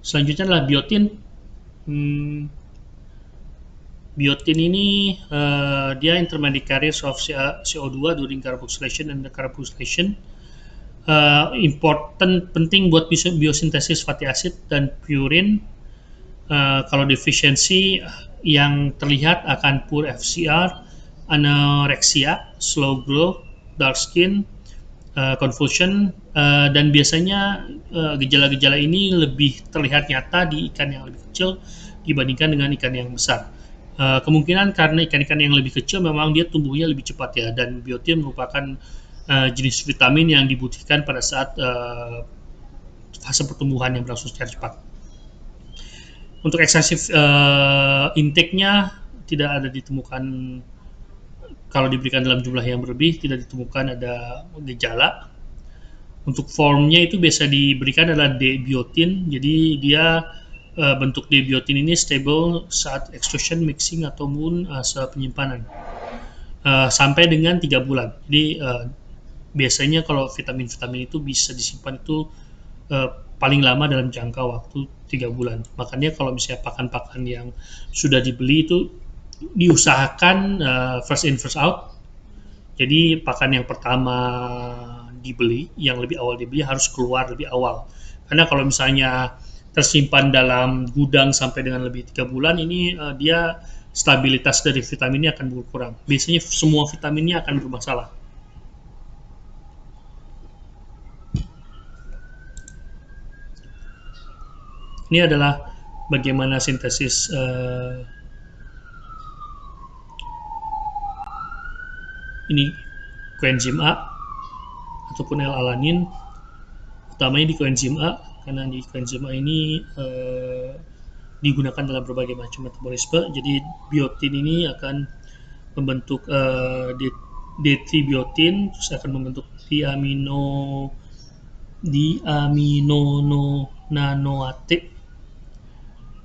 Selanjutnya adalah biotin. Hmm, Biotin ini dia intermediate carriers of CO2 during carboxylation and decarboxylation. Important penting buat biosintesis fatty acid dan purine. Kalau defisiensi yang terlihat akan poor FCR, anorexia, slow growth, dark skin, confusion, dan biasanya gejala-gejala ini lebih terlihat nyata di ikan yang lebih kecil dibandingkan dengan ikan yang besar. Kemungkinan karena ikan-ikan yang lebih kecil memang dia tumbuhnya lebih cepat ya, dan biotin merupakan jenis vitamin yang dibutuhkan pada saat fase pertumbuhan yang berlangsung secara cepat. Untuk excessive intake-nya tidak ada ditemukan, kalau diberikan dalam jumlah yang berlebih tidak ditemukan ada gejala. Untuk formnya itu biasa diberikan adalah D-biotin, jadi dia bentuk D-biotin ini stable saat extrusion, mixing ataupun penyimpanan sampai dengan 3 bulan. Jadi biasanya kalau vitamin-vitamin itu bisa disimpan itu paling lama dalam jangka waktu 3 bulan. Makanya kalau misalnya pakan-pakan yang sudah dibeli itu diusahakan first in first out. Jadi pakan yang pertama dibeli, yang lebih awal dibeli harus keluar lebih awal. Karena kalau misalnya tersimpan dalam gudang sampai dengan lebih 3 bulan, ini dia stabilitas dari vitaminnya akan berkurang. Biasanya semua vitaminnya akan bermasalah. Ini adalah bagaimana sintesis ini koenzim A ataupun L-alanin, utamanya di koenzim A, karena di koenzim A ini digunakan dalam berbagai macam metabolisme. Jadi biotin ini akan membentuk D3-biotin, terus akan membentuk diaminonanoate,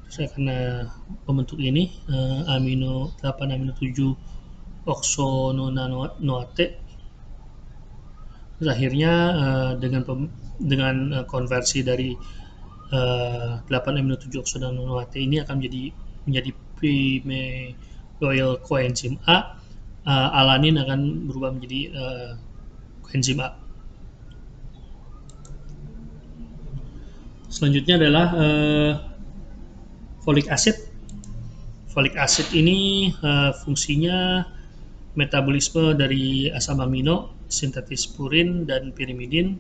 terus akan membentuk ini amino 8 amino 7 oksononanoate. Terus akhirnya dengan konversi dari 8 amino 7 oksononanoate ini akan menjadi primeroyal coenzim A. Alanin akan berubah menjadi coenzim A. Selanjutnya adalah folic acid. Folic acid ini fungsinya metabolisme dari asam amino, sintetis purin dan pirimidin,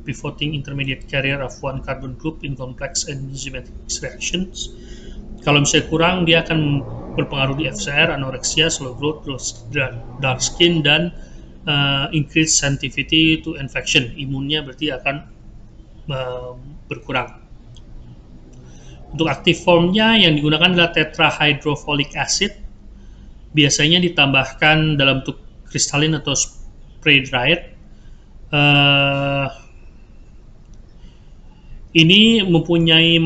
pivoting intermediate carrier of one carbon group in complex enzymatic reactions. Kalau misalnya kurang, dia akan berpengaruh di FCR, anorexia, slow growth, dark skin, dan increased sensitivity to infection. Imunnya berarti akan berkurang. Untuk active formnya yang digunakan adalah tetrahydrofolic acid. Biasanya ditambahkan dalam bentuk kristalin atau spray dried. Ini mempunyai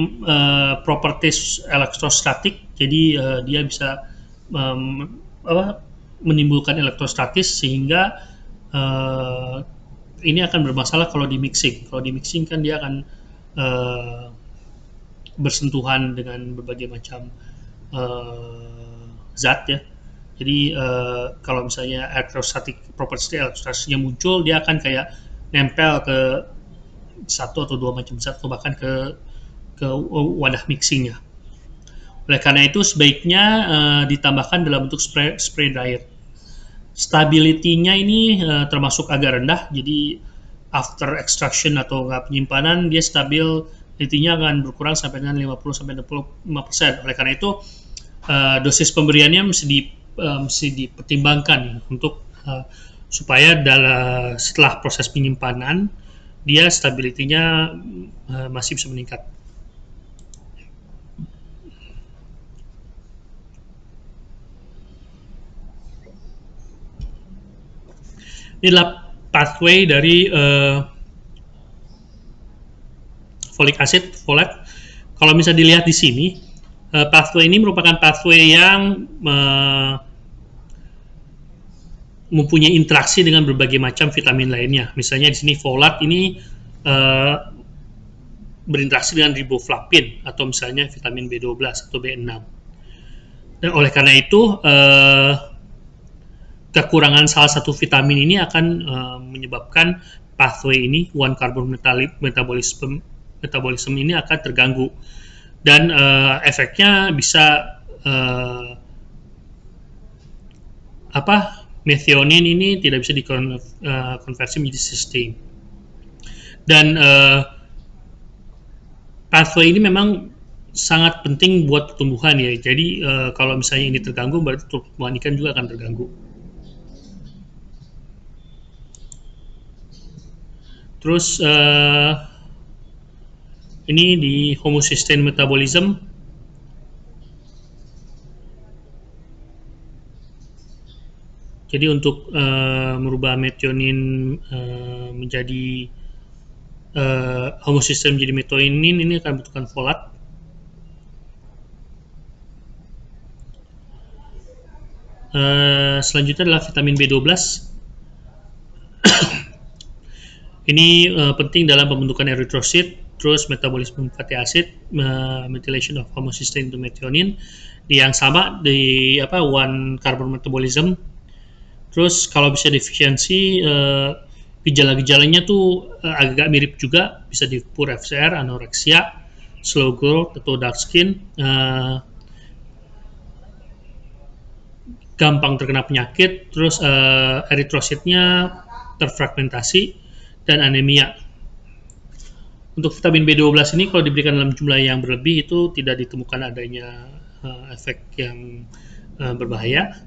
properties elektrostatik, jadi dia bisa menimbulkan elektrostatis, sehingga ini akan bermasalah kalau di mixing. Kalau di mixing kan dia akan bersentuhan dengan berbagai macam zat ya. Jadi kalau misalnya elektrostatisnya muncul, dia akan kayak nempel ke satu atau dua macam zat, atau bahkan ke wadah mixingnya. Oleh karena itu sebaiknya ditambahkan dalam bentuk spray dryer. Stability-nya ini termasuk agak rendah, jadi after extraction atau penyimpanan dia stabil, stability-nya akan berkurang sampai dengan 50-65%. Oleh karena itu dosis pemberiannya mesti dipertimbangkan untuk supaya setelah proses penyimpanan dia stability-nya masih bisa meningkat. Ini adalah pathway dari folic acid, folate. Kalau bisa dilihat di sini, pathway ini merupakan pathway yang mempunyai interaksi dengan berbagai macam vitamin lainnya. Misalnya di sini folate ini berinteraksi dengan riboflavin atau misalnya vitamin B12 atau B6. Dan oleh karena itu kekurangan salah satu vitamin ini akan menyebabkan pathway ini, one carbon metabolism ini akan terganggu, dan efeknya bisa methionine ini tidak bisa dikonversi menjadi cysteine. Dan pathway ini memang sangat penting buat pertumbuhan ya. Jadi kalau misalnya ini terganggu, berarti pertumbuhan ikan juga akan terganggu. Terus ini di homocysteine metabolism. Jadi untuk merubah methionine menjadi homocysteine menjadi methionine ini akan membutuhkan folat. Selanjutnya adalah vitamin B12. Ini penting dalam pembentukan eritrosit, terus metabolisme fatty acid, methylation of homocysteine to methionine, yang sama di one carbon metabolism. Terus kalau bisa defisiensi, gejala-gejalanya tuh agak mirip juga, bisa di poor FCR, anoreksia, slow growth atau dark skin, gampang terkena penyakit, terus eritrositnya terfragmentasi, dan anemia. Untuk vitamin B12 ini kalau diberikan dalam jumlah yang berlebih itu tidak ditemukan adanya efek yang berbahaya.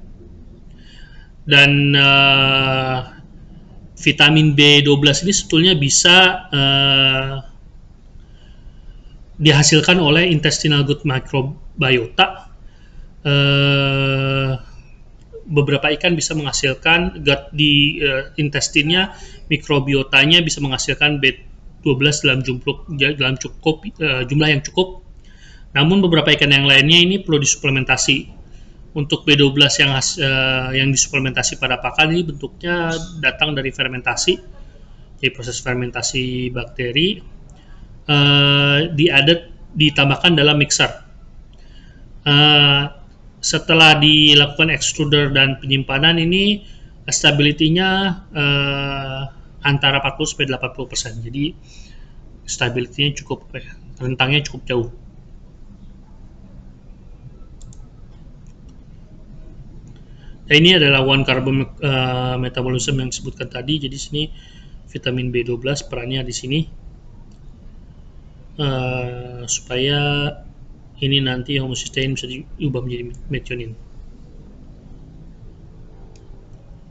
Dan vitamin B12 ini sebetulnya bisa dihasilkan oleh intestinal gut microbiota. Beberapa ikan bisa menghasilkan gut di intestinnya, mikrobiotanya bisa menghasilkan B12 dalam jumlah yang cukup. Namun beberapa ikan yang lainnya ini perlu disuplementasi. Untuk B12 yang disuplementasi pada pakan ini bentuknya datang dari fermentasi, jadi proses fermentasi bakteri, ditambahkan dalam mixer. Setelah dilakukan extruder dan penyimpanan ini, stability-nya antara 40-80%. Jadi stability-nya cukup, rentangnya cukup jauh. Nah, ini adalah one carbon metabolism yang disebutkan tadi. Jadi sini vitamin B12 perannya di sini supaya ini nanti homocysteine bisa diubah menjadi methionine.